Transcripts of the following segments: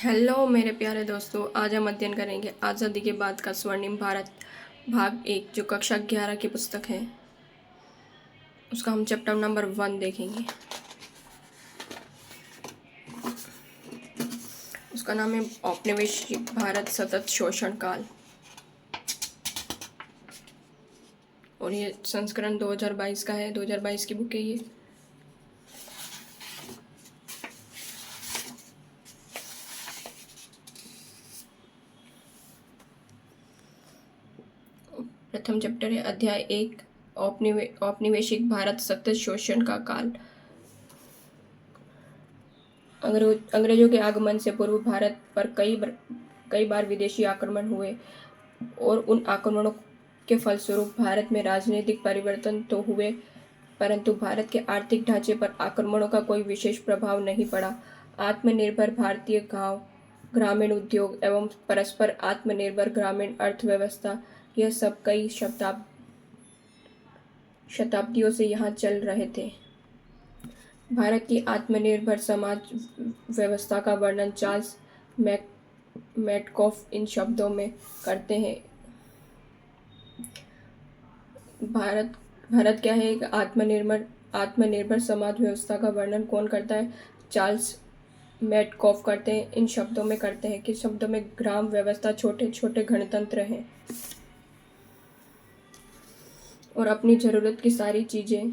Hello मेरे प्यारे दोस्तों, आज हम अध्ययन करेंगे आज़ादी के बाद का स्वर्णिम भारत भाग 1, जो कक्षा 11 की पुस्तक है। उसका हम चैप्टर नंबर 1 देखेंगे। उसका नाम है औपनिवेशिक भारत सतत शोषण काल, और ये संस्करण 2022 का है। 2022 की बुक है ये। प्रथम चैप्टर है अध्याय 1, औपनिवेशिक भारत सतत शोषण का काल। अंग्रेजों के आगमन से पूर्व भारत पर कई बार विदेशी आक्रमण हुए, और उन आक्रमणों के फलस्वरूप भारत में राजनीतिक परिवर्तन तो हुए, परंतु भारत के आर्थिक ढांचे पर आक्रमणों का कोई विशेष प्रभाव नहीं पड़ा। आत्मनिर्भर भारतीय गांव, ग्रामीण उद्योग एवं परस्पर आत्मनिर्भर ग्रामीण अर्थव्यवस्था, यह सब कई शताब्दियों से यहाँ चल रहे थे। भारत की आत्मनिर्भर समाज व्यवस्था का वर्णन चार्ल्स मेटकॉफ इन शब्दों में करते हैं। भारत क्या है? एक आत्मनिर्भर समाज व्यवस्था का वर्णन कौन करता है? चार्ल्स मेटकॉफ करते हैं। इन शब्दों में करते हैं कि शब्दों में ग्राम व्यवस्था छोटे छोटे गणतंत्र हैं, और अपनी ज़रूरत की सारी चीज़ें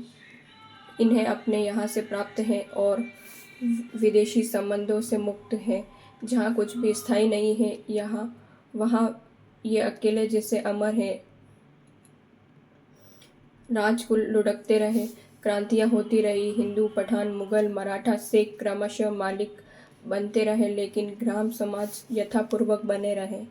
इन्हें अपने यहाँ से प्राप्त हैं, और विदेशी संबंधों से मुक्त हैं। जहाँ कुछ भी स्थायी नहीं है, यहाँ वहाँ ये अकेले जैसे अमर हैं। राजकुल लुढ़कते रहे, क्रांतियाँ होती रही, हिंदू, पठान, मुगल, मराठा, सिख क्रमशः मालिक बनते रहे, लेकिन ग्राम समाज यथापूर्वक बने रहे।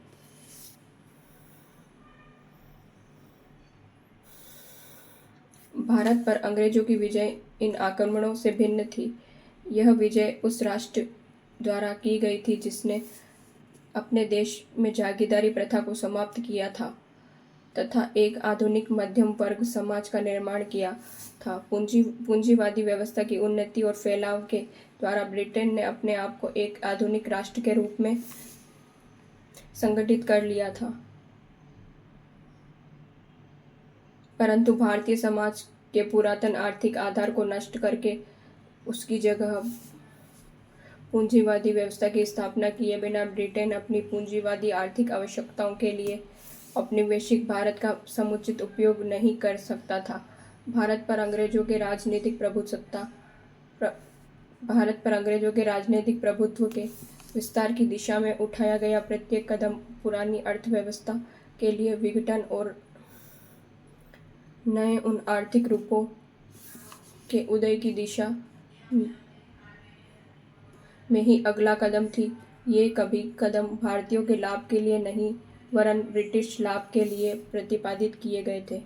भारत पर अंग्रेजों की विजय इन आक्रमणों से भिन्न थी। यह विजय उस राष्ट्र द्वारा की गई थी जिसने अपने देश में जागीरदारी प्रथा को समाप्त किया था तथा एक आधुनिक मध्यम वर्ग समाज का निर्माण किया था। पूंजीवादी व्यवस्था की उन्नति और फैलाव के द्वारा ब्रिटेन ने अपने आप को एक आधुनिक राष्ट्र के रूप में संगठित कर लिया था, परंतु भारतीय समाज के पुरातन आर्थिक आधार को नष्ट करके उसकी जगह पूंजीवादी व्यवस्था की स्थापना किए बिना ब्रिटेन अपनी पूंजीवादी आर्थिक आवश्यकताओं के लिए औपनिवेशिक भारत का समुचित उपयोग नहीं कर सकता था। भारत पर अंग्रेजों के राजनीतिक प्रभुत्व के विस्तार की दिशा में उठाया गया प्रत्येक कदम पुरानी अर्थव्यवस्था के लिए विघटन और नए उन आर्थिक रूपों के उदय की दिशा में ही अगला कदम थी। ये कभी कदम भारतीयों के लाभ के लिए नहीं, वरन ब्रिटिश लाभ के लिए प्रतिपादित किए गए थे।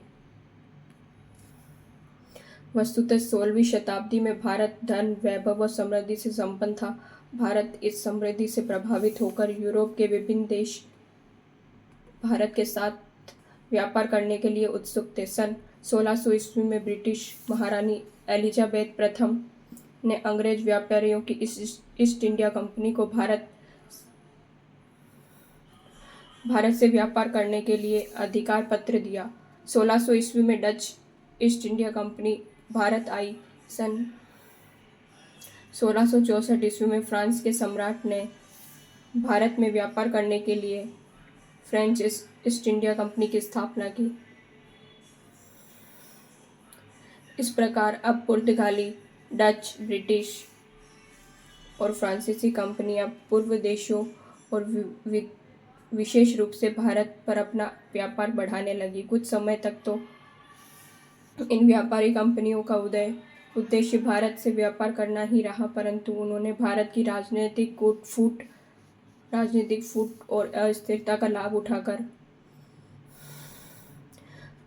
वस्तुतः 16वीं शताब्दी में भारत धन, वैभव व समृद्धि से संपन्न था। भारत इस समृद्धि से प्रभावित होकर यूरोप के विभिन्न देश भारत के साथ व्यापार करने के लिए उत्सुक थे। सन 1600 ईस्वी में ब्रिटिश महारानी एलिजाबेथ प्रथम ने अंग्रेज व्यापारियों की ईस्ट इंडिया कंपनी को भारत से व्यापार करने के लिए अधिकार पत्र दिया। 1600 ईस्वी में Dutch East India company Bharat आई। सन 1664 ईस्वी में फ्रांस के सम्राट ने भारत में व्यापार करने के लिए फ्रेंच ईस्ट इंडिया कंपनी की स्थापना की। इस प्रकार अब पुर्तगाली, डच, ब्रिटिश और फ्रांसीसी कंपनियां पूर्व देशों और विशेष रूप से भारत पर अपना व्यापार बढ़ाने लगी। कुछ समय तक तो इन व्यापारी कंपनियों का उद्देश्य भारत से व्यापार करना ही रहा, परंतु उन्होंने भारत की राजनीतिक फूट और अस्थिरता का लाभ उठाकर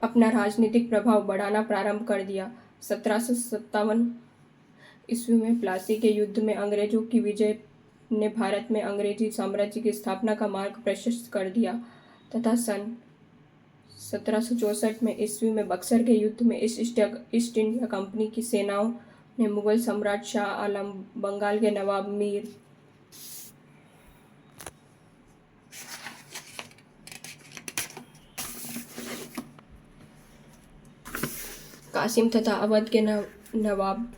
अपना राजनीतिक प्रभाव बढ़ाना प्रारंभ कर दिया। 1757 ईस्वी में प्लासी के युद्ध में अंग्रेजों की विजय ने भारत में अंग्रेजी साम्राज्य की स्थापना का मार्ग प्रशस्त कर दिया, तथा सन 1764 में ईस्वी में बक्सर के युद्ध में ईस्ट इंडिया कंपनी की सेनाओं ने मुगल सम्राट शाह आलम, बंगाल के नवाब मीर कासिम तथा अवध के नवाब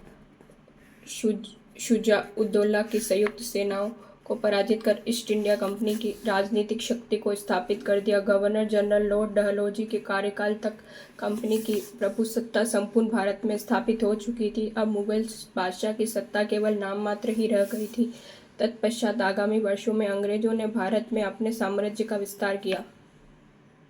शुजा-उद-दौला की संयुक्त सेनाओं को पराजित कर ईस्ट इंडिया कंपनी की राजनीतिक शक्ति को स्थापित कर दिया। गवर्नर जनरल लॉर्ड डलहौजी के कार्यकाल तक कंपनी की प्रभुसत्ता संपूर्ण भारत में स्थापित हो चुकी थी। अब मुगल बादशाह की सत्ता केवल नाम मात्र ही रह गई थी। तत्पश्चात आगामी वर्षों में अंग्रेजों ने भारत में अपने साम्राज्य का विस्तार किया।